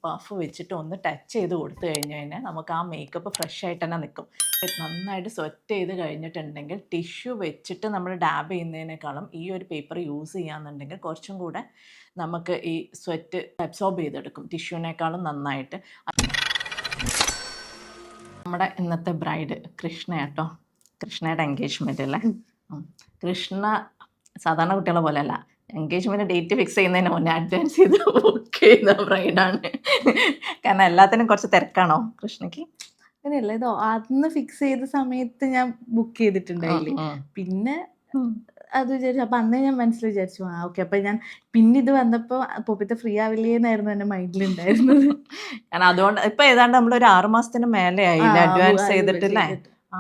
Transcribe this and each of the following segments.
Puff വെച്ചിട്ട് ഒന്ന് touch ചെയ്ത് കൊടുത്തു കഴിഞ്ഞ് കഴിഞ്ഞാൽ നമുക്ക് ആ മേക്കപ്പ് ഫ്രഷ് ആയിട്ട് തന്നെ നിൽക്കും. നന്നായിട്ട് സ്വെറ്റ് ചെയ്ത് കഴിഞ്ഞിട്ടുണ്ടെങ്കിൽ ടിഷ്യൂ വെച്ചിട്ട് നമ്മൾ ഡാബ് ചെയ്യുന്നതിനേക്കാളും ഈ ഒരു പേപ്പർ യൂസ് ചെയ്യാന്നുണ്ടെങ്കിൽ കുറച്ചും കൂടെ നമുക്ക് ഈ സ്വെറ്റ് അബ്സോർബ് ചെയ്തെടുക്കും ടിഷ്യൂവിനേക്കാളും നന്നായിട്ട്. നമ്മുടെ ഇന്നത്തെ ബ്രൈഡ് കൃഷ്ണ കേട്ടോ, കൃഷ്ണയുടെ എൻഗേജ്മെൻ്റ് അല്ലേ. കൃഷ്ണ സാധാരണ കുട്ടികളെ പോലെ അല്ല, എൻഗേജ്മെൻറ്റ് ഡേറ്റ് ഫിക്സ് ചെയ്യുന്നതിന് മുന്നേ അഡ്വാൻസ് ചെയ്ത് ബുക്ക് ചെയ്ത ബ്രൈഡാണ്. കാരണം എല്ലാത്തിനും കുറച്ച് തിരക്കാണോ കൃഷ്ണയ്ക്ക്? അങ്ങനെയല്ല, ഇത് അന്ന് ഫിക്സ് ചെയ്ത സമയത്ത് ഞാൻ ബുക്ക് ചെയ്തിട്ടുണ്ടായില്ലേ. പിന്നെ അത് വിചാരിച്ചു. അപ്പൊ അന്നേ ഞാൻ മനസ്സിൽ വിചാരിച്ചു, ഓക്കെ, അപ്പൊ ഞാൻ പിന്നെ ഇത് വന്നപ്പോ പൊപ്പിത്തെ ഫ്രീ ആവില്ലേ എന്നായിരുന്നു എന്റെ മൈൻഡിലുണ്ടായിരുന്നത്. കാരണം അതുകൊണ്ട് ഇപ്പൊ ഏതാണ്ട് നമ്മളൊരു 6 മാസത്തിന് മേലെ ആയില്ല അഡ്വാൻസ് ചെയ്തിട്ടില്ലേ.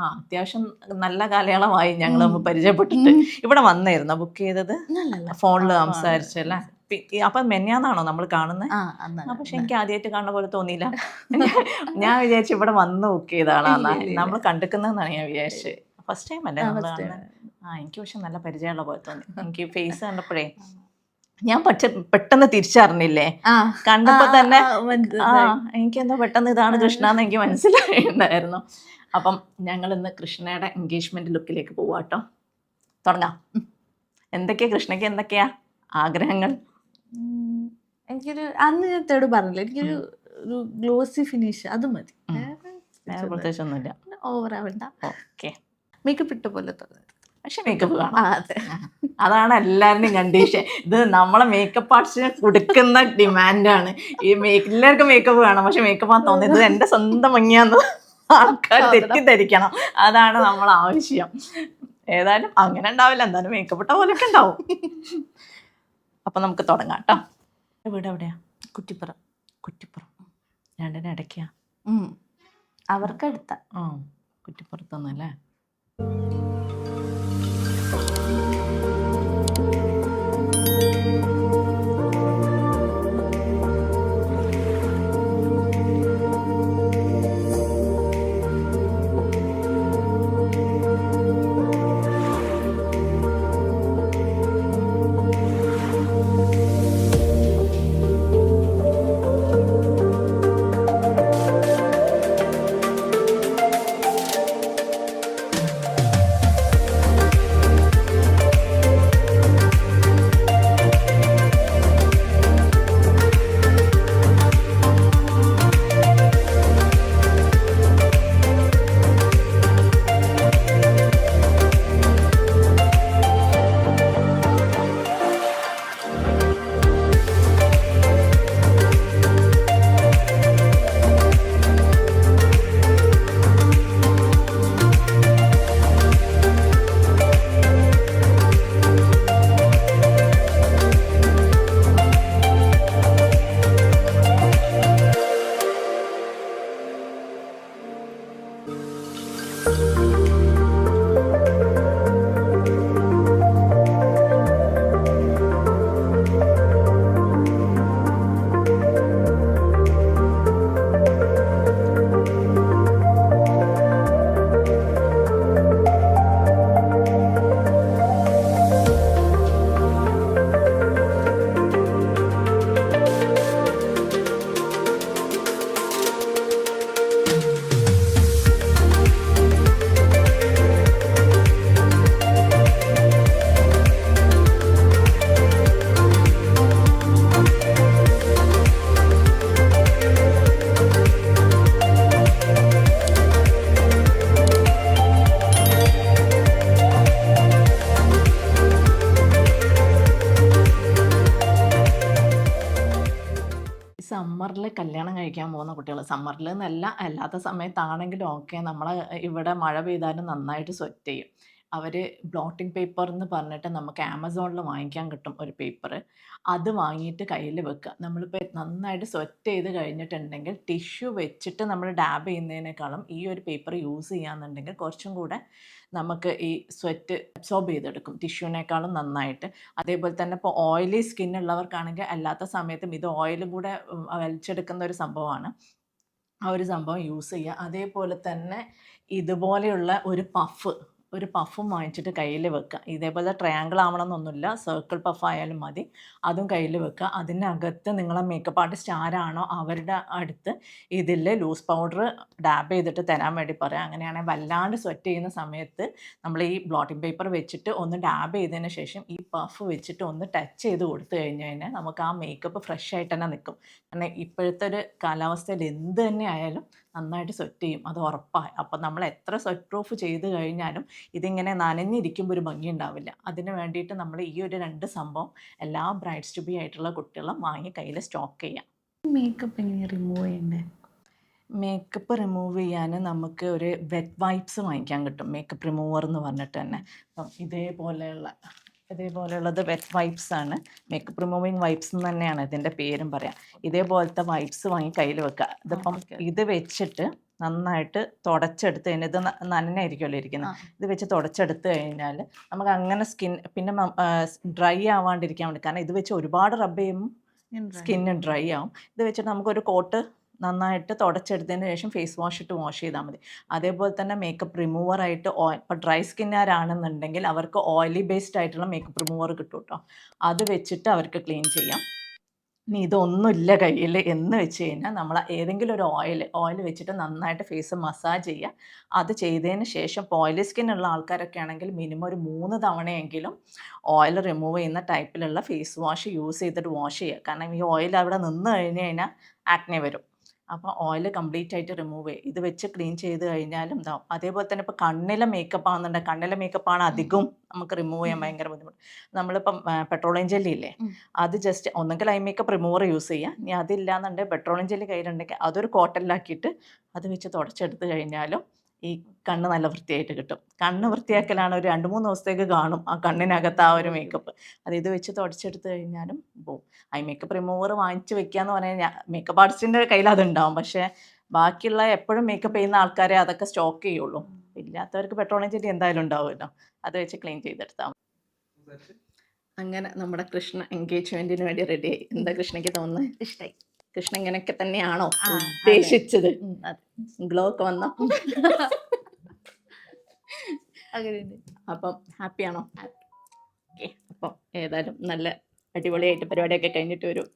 അത്യാവശ്യം നല്ല കാലയളവായി ഞങ്ങൾ പരിചയപ്പെട്ടിട്ട്. ഇവിടെ വന്നായിരുന്നോ ബുക്ക് ചെയ്തത്? ഫോണിൽ സംസാരിച്ചല്ലേ. അപ്പൊ മെന്നാന്നാണോ നമ്മൾ കാണുന്നത്? പക്ഷെ എനിക്ക് ആദ്യമായിട്ട് കാണുന്ന പോലെ തോന്നിയില്ല. ഞാൻ വിചാരിച്ചു ഇവിടെ വന്ന് ബുക്ക് ചെയ്താളാന്നാ നമ്മൾ കണ്ടിക്കുന്നതെന്നാണ് ഞാൻ വിചാരിച്ചത്. ഫസ്റ്റ് ടൈം അല്ലേ നമ്മൾ കാണുന്നത്? എനിക്ക് പക്ഷെ നല്ല പരിചയമുള്ള പോലെ തോന്നി. എനിക്ക് ഫേസ് കണ്ടപ്പോഴേ ഞാൻ പെട്ടെന്ന് തിരിച്ചറിഞ്ഞില്ലേ, കണ്ടപ്പോ തന്നെ എനിക്കെന്തോ പെട്ടെന്ന് ഇതാണ് കൃഷ്ണ എന്ന് എനിക്ക് മനസ്സിലായിട്ടുണ്ടായിരുന്നു. അപ്പം ഞങ്ങൾ ഇന്ന് കൃഷ്ണയുടെ എൻഗേജ്മെന്റ് ലുക്കിലേക്ക് പോവാട്ടോ. തുടങ്ങാം. എന്തൊക്കെയാ കൃഷ്ണയ്ക്ക്, എന്തൊക്കെയാ ആഗ്രഹങ്ങൾ? എനിക്കൊരു അന്ന് ഞാൻ തേട് പറഞ്ഞില്ല, എനിക്കൊരു ഗ്ലോസി ഫിനിഷ് അത് മതി, പ്രത്യേകിച്ചൊന്നുമില്ല, ഓവർ ആവണ്ട. ഓക്കെ, മേക്കപ്പ് ഇട്ട പോലെ തോന്നുന്നു. പക്ഷെ മേക്കപ്പ് അതാണ് എല്ലാവരുടെയും കണ്ടീഷൻ. ഇത് നമ്മളെ മേക്കപ്പ് ആർട്ടിസ്റ്റിനെ കൊടുക്കുന്ന ഡിമാൻഡാണ്. ഈ എല്ലാവർക്കും മേക്കപ്പ് വേണം, പക്ഷെ മേക്കപ്പ് ആ തോന്നുന്നത് ഇത് എൻ്റെ സ്വന്തം ഭംഗിയാന്ന് ആൾക്കാർ തെറ്റിദ്ധരിക്കണം. അതാണ് നമ്മൾ ആവശ്യം. ഏതായാലും അങ്ങനെ ഉണ്ടാവില്ല, എന്തായാലും മേക്കപ്പ് ഇട്ട പോലെയൊക്കെ ഉണ്ടാവും. അപ്പൊ നമുക്ക് തുടങ്ങാം കേട്ടോ. വീട് എവിടെയാ? കുറ്റിപ്പുറം. കുറ്റിപ്പുറം രണ്ടിനും ഇടയ്ക്കാ? അവർക്കടുത്ത. കുറ്റിപ്പുറത്തൊന്നല്ലേ. സമ്മറിൽ കല്യാണം കഴിക്കാൻ പോകുന്ന കുട്ടികൾ, സമ്മറിൽ എന്നല്ല അല്ലാത്ത സമയത്താണെങ്കിലും ഓക്കെ, നമ്മളെ ഇവിടെ മഴ പെയ്താലും നന്നായിട്ട് സ്വെറ്റ് ചെയ്യും. അവർ ബ്ലോട്ടിംഗ് പേപ്പർ എന്ന് പറഞ്ഞിട്ട് നമുക്ക് ആമസോണിൽ വാങ്ങിക്കാൻ കിട്ടും ഒരു പേപ്പർ. അത് വാങ്ങിയിട്ട് കയ്യിൽ വെക്കുക. നമ്മളിപ്പോൾ നന്നായിട്ട് സ്വെറ്റ് ചെയ്ത് കഴിഞ്ഞിട്ടുണ്ടെങ്കിൽ ടിഷ്യൂ വെച്ചിട്ട് നമ്മൾ ഡാബ് ചെയ്യുന്നതിനേക്കാളും ഈ ഒരു പേപ്പർ യൂസ് ചെയ്യാന്നുണ്ടെങ്കിൽ കുറച്ചും കൂടെ നമുക്ക് ഈ സ്വെറ്റ് അബ്സോർബ് ചെയ്തെടുക്കും ടിഷ്യൂവിനേക്കാളും നന്നായിട്ട്. അതേപോലെ തന്നെ ഇപ്പോൾ ഓയിലി സ്കിന്നുള്ളവർക്കാണെങ്കിൽ അല്ലാത്ത സമയത്തും ഇത് ഓയിലും കൂടെ വലിച്ചെടുക്കുന്ന ഒരു സംഭവമാണ്. ആ ഒരു സംഭവം യൂസ് ചെയ്യുക. അതേപോലെ തന്നെ ഇതുപോലെയുള്ള ഒരു പഫ് ഒരു പഫും വാങ്ങിച്ചിട്ട് കയ്യിൽ വെക്കുക. ഇതേപോലെ ട്രയാങ്കിൾ ആവണമെന്നൊന്നുമില്ല, സർക്കിൾ പഫ് ആയാലും മതി. അതും കയ്യിൽ വെക്കുക. അതിനകത്ത് നിങ്ങളെ മേക്കപ്പ് ആർട്ടിസ്റ്റ് ആരാണോ അവരുടെ അടുത്ത് ഇതിൽ ലൂസ് പൗഡർ ഡാബ് ചെയ്തിട്ട് തരാൻ വേണ്ടി പറയാം. അങ്ങനെയാണെങ്കിൽ വല്ലാണ്ട് സ്വെറ്റ് ചെയ്യുന്ന സമയത്ത് നമ്മൾ ഈ ബ്ലോട്ടിംഗ് പേപ്പർ വെച്ചിട്ട് ഒന്ന് ഡാബ് ചെയ്തതിന് ശേഷം ഈ പഫ് വെച്ചിട്ട് ഒന്ന് ടച്ച് ചെയ്ത് കൊടുത്തു കഴിഞ്ഞ് കഴിഞ്ഞാൽ നമുക്ക് ആ മേക്കപ്പ് ഫ്രഷ് ആയിട്ട് തന്നെ നിൽക്കും. കാരണം ഇപ്പോഴത്തെ ഒരു കാലാവസ്ഥയിൽ എന്ത് തന്നെ ആയാലും നന്നായിട്ട് സ്വെറ്റ് ചെയ്യും, അത് ഉറപ്പായി. അപ്പം നമ്മൾ എത്ര സ്വെറ്റ് പ്രൂഫ് ചെയ്ത് കഴിഞ്ഞാലും ഇതിങ്ങനെ നനഞ്ഞിരിക്കുമ്പോൾ ഒരു ഭംഗി ഉണ്ടാവില്ല. അതിന് വേണ്ടിയിട്ട് നമ്മൾ ഈ ഒരു 2 സംഭവം എല്ലാ ബ്രൈഡ്സ് ടു ബി ആയിട്ടുള്ള കുട്ടികളും വാങ്ങി കയ്യിൽ സ്റ്റോക്ക് ചെയ്യാം. മേക്കപ്പ് എങ്ങനെ റിമൂവ് ചെയ്യണ്ടേ? മേക്കപ്പ് റിമൂവ് ചെയ്യാൻ നമുക്ക് ഒരു വെറ്റ് വൈപ്സ് വാങ്ങിക്കാൻ കിട്ടും, മേക്കപ്പ് റിമൂവർ എന്ന് പറഞ്ഞിട്ട് തന്നെ. അപ്പം ഇതേപോലെയുള്ളത് വെറ്റ് വൈപ്സ് ആണ്. മേക്കപ്പ് റിമൂവിങ് വൈപ്സ് എന്ന് തന്നെയാണ് ഇതിൻ്റെ പേരും പറയാം. ഇതേപോലത്തെ വൈപ്സ് വാങ്ങി കയ്യിൽ വെക്കുക. ഇതിപ്പം ഇത് വെച്ചിട്ട് നന്നായിട്ട് തുടച്ചെടുത്ത് കഴിഞ്ഞാൽ ഇത് നനഞ്ഞായിരിക്കുമല്ലോ ഇരിക്കുന്നത്. ഇത് വെച്ച് തുടച്ചെടുത്ത് കഴിഞ്ഞാൽ നമുക്ക് അങ്ങനെ പിന്നെ ഡ്രൈ ആവാണ്ടിരിക്കാൻ വേണ്ടി, കാരണം ഇത് വെച്ച് ഒരുപാട് റബ്ബ് ചെയ്യുമ്പോൾ സ്കിന്ന് ഡ്രൈ ആവും. ഇത് വെച്ചിട്ട് നമുക്കൊരു കോട്ട് നന്നായിട്ട് തുടച്ചെടുത്തതിന് ശേഷം ഫേസ് വാഷ് ഇട്ട് വാഷ് ചെയ്താൽ മതി. അതേപോലെ തന്നെ മേക്കപ്പ് റിമൂവറായിട്ട് ഇപ്പോൾ ഡ്രൈ സ്കിന്നുകാരാണെന്നുണ്ടെങ്കിൽ അവർക്ക് ഓയിലി ബേസ്ഡ് ആയിട്ടുള്ള മേക്കപ്പ് റിമൂവർ കിട്ടും കേട്ടോ. അത് വെച്ചിട്ട് അവർക്ക് ക്ലീൻ ചെയ്യാം. ഇനി ഇതൊന്നുമില്ല കയ്യിൽ എന്ന് വെച്ച് കഴിഞ്ഞാൽ നമ്മൾ ഏതെങ്കിലും ഒരു ഓയിൽ വെച്ചിട്ട് നന്നായിട്ട് ഫേസ് മസാജ് ചെയ്യുക. അത് ചെയ്തതിന് ശേഷം ഓയിലി സ്കിന്നുള്ള ആൾക്കാരൊക്കെ ആണെങ്കിൽ മിനിമം ഒരു 3 തവണയെങ്കിലും ഓയിൽ റിമൂവ് ചെയ്യുന്ന ടൈപ്പിലുള്ള ഫേസ് വാഷ് യൂസ് ചെയ്തിട്ട് വാഷ് ചെയ്യുക. കാരണം ഈ ഓയിൽ അവിടെ നിന്ന് കഴിഞ്ഞ് കഴിഞ്ഞാൽ ആക്നെ വരും. അപ്പോൾ ഓയിൽ കംപ്ലീറ്റ് ആയിട്ട് റിമൂവ് ചെയ്യുക. ഇത് വെച്ച് ക്ലീൻ ചെയ്ത് കഴിഞ്ഞാലും ഇതാവും. അതേപോലെ തന്നെ ഇപ്പോൾ കണ്ണിലെ മേക്കപ്പ് ആണെന്നുണ്ടെങ്കിൽ കണ്ണിലെ മേക്കപ്പാണ് അധികം നമുക്ക് റിമൂവ് ചെയ്യാൻ ഭയങ്കര ബുദ്ധിമുട്ട്. നമ്മളിപ്പം പെട്രോളിയം ജെല്ലി ഇല്ലേ, അത് ജസ്റ്റ് ഒന്നെങ്കിൽ ഐ മേക്കപ്പ് റിമൂവർ യൂസ് ചെയ്യുക. ഇനി അതില്ലാന്നുണ്ടെങ്കിൽ പെട്രോളിയം ജെല്ലി കയ്യിലുണ്ടെങ്കിൽ അതൊരു കോട്ടണിലാക്കിയിട്ട് അത് വെച്ച് തുടച്ചെടുത്ത് കഴിഞ്ഞാലും ഈ കണ്ണ് നല്ല വൃത്തിയായിട്ട് കിട്ടും. കണ്ണ് വൃത്തിയാക്കലാണ് ഒരു 2-3 ദിവസത്തേക്ക് കാണും ആ കണ്ണിനകത്ത് ആ ഒരു മേക്കപ്പ്. അത് ഇത് വെച്ച് തുടച്ചെടുത്ത് കഴിഞ്ഞാലും പോവും. ഐ മേക്കപ്പ് റിമൂവർ വാങ്ങിച്ച് വെക്കുക എന്ന് പറഞ്ഞാൽ മേക്കപ്പ് ആർട്ടിസ്റ്റിൻ്റെ കയ്യിൽ അതുണ്ടാവും. പക്ഷേ ബാക്കിയുള്ള എപ്പോഴും മേക്കപ്പ് ചെയ്യുന്ന ആൾക്കാരെ അതൊക്കെ സ്റ്റോക്ക് ചെയ്യുള്ളൂ. ഇല്ലാത്തവർക്ക് പെട്രോളിയം ജെല്ലി എന്തായാലും ഉണ്ടാവുമല്ലോ, അത് വെച്ച് ക്ലീൻ ചെയ്തെടുത്താൽ മതി. അങ്ങനെ നമ്മുടെ കൃഷ്ണ എൻഗേജ്മെൻറ്റിന് വേണ്ടി റെഡിയായി. എന്താ കൃഷ്ണയ്ക്ക് തോന്നുന്നത്? ഇഷ്ടായി. കൃഷ്ണ ഇങ്ങനെയൊക്കെ തന്നെയാണോ ഉദ്ദേശിച്ചത്? ഗ്ലോ ഒക്കെ വന്നോ? അപ്പം ഹാപ്പിയാണോ? ഓക്കെ. അപ്പം ഏതായാലും നല്ല അടിപൊളിയായിട്ട് പരിപാടിയൊക്കെ കഴിഞ്ഞിട്ട് വരും.